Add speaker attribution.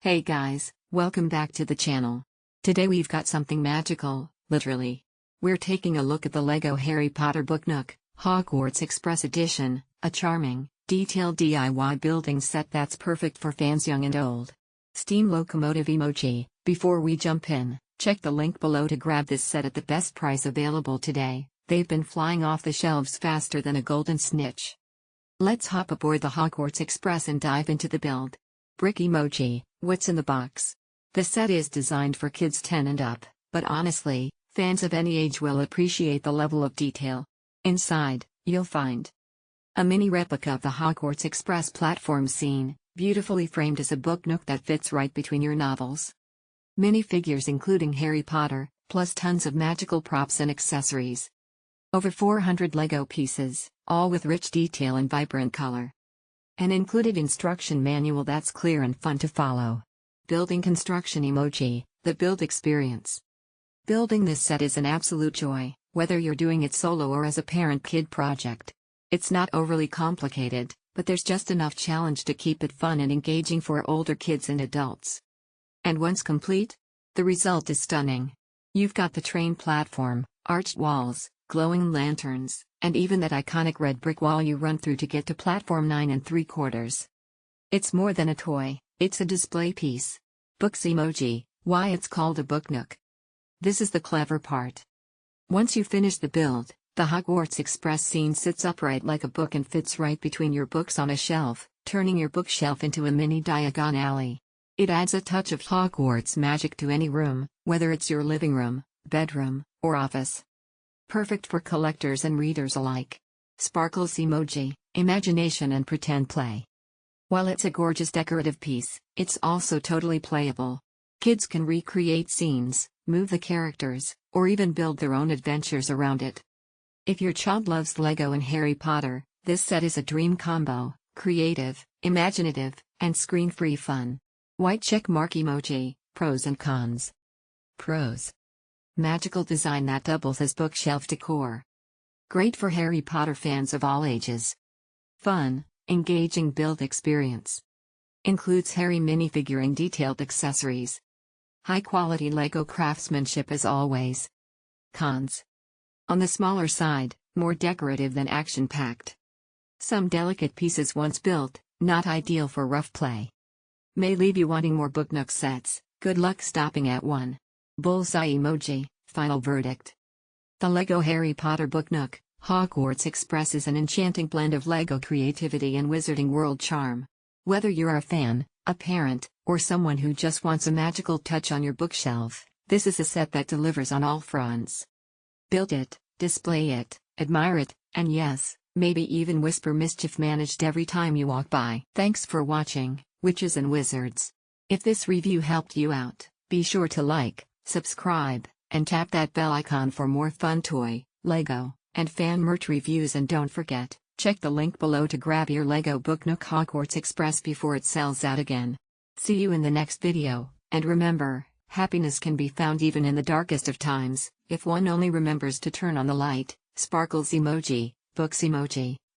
Speaker 1: Hey guys, welcome back to the channel. Today we've got something magical, literally. We're taking a look at the LEGO Harry Potter Book Nook, Hogwarts Express Edition, a charming, detailed DIY building set that's perfect for fans young and old. Steam locomotive emoji. Before we jump in, check the link below to grab this set at the best price available today. They've been flying off the shelves faster than a golden snitch. Let's hop aboard the Hogwarts Express and dive into the build. Brick emoji. What's in the box? The set is designed for kids 10 and up, but honestly, fans of any age will appreciate the level of detail. Inside, you'll find a mini replica of the Hogwarts Express platform scene, beautifully framed as a book nook that fits right between your novels. Minifigures including Harry Potter, plus tons of magical props and accessories. Over 400 LEGO pieces, all with rich detail and vibrant color. An included instruction manual that's clear and fun to follow. Building construction emoji. The build experience. Building this set is an absolute joy, whether you're doing it solo or as a parent-kid project. It's not overly complicated, but there's just enough challenge to keep it fun and engaging for older kids and adults. And once complete, the result is stunning. You've got the train platform, arched walls, glowing lanterns, and even that iconic red brick wall you run through to get to platform 9 3/4. It's more than a toy, it's a display piece. Books emoji. Why it's called a book nook. This is the clever part. Once you finish the build, the Hogwarts Express scene sits upright like a book and fits right between your books on a shelf, turning your bookshelf into a mini Diagon Alley. It adds a touch of Hogwarts magic to any room, whether it's your living room, bedroom, or office. Perfect for collectors and readers alike. Sparkles emoji. Imagination and pretend play. While it's a gorgeous decorative piece, it's also totally playable. Kids can recreate scenes, move the characters, or even build their own adventures around it. If your child loves LEGO and Harry Potter, this set is a dream combo: creative, imaginative, and screen-free fun. White check mark emoji. Pros and cons. Pros. Magical design that doubles as bookshelf decor. Great for Harry Potter fans of all ages. Fun, engaging build experience. Includes Harry minifigure and detailed accessories. High-quality LEGO craftsmanship as always. Cons. On the smaller side, more decorative than action-packed. Some delicate pieces once built, not ideal for rough play. May leave you wanting more Book Nook sets. Good luck stopping at one. Bullseye emoji. Final verdict. The LEGO Harry Potter Book Nook, Hogwarts Express is an enchanting blend of LEGO creativity and Wizarding World charm. Whether you're a fan, a parent, or someone who just wants a magical touch on your bookshelf, this is a set that delivers on all fronts. Build it, display it, admire it, and yes, maybe even whisper mischief managed every time you walk by. Thanks for watching, Witches and Wizards. If this review helped you out, be sure to like, subscribe, and tap that bell icon for more fun toy, LEGO, and fan merch reviews, and don't forget, check the link below to grab your LEGO Book Nook Hogwarts Express before it sells out again. See you in the next video, and remember, happiness can be found even in the darkest of times, if one only remembers to turn on the light. Sparkles emoji. Books emoji.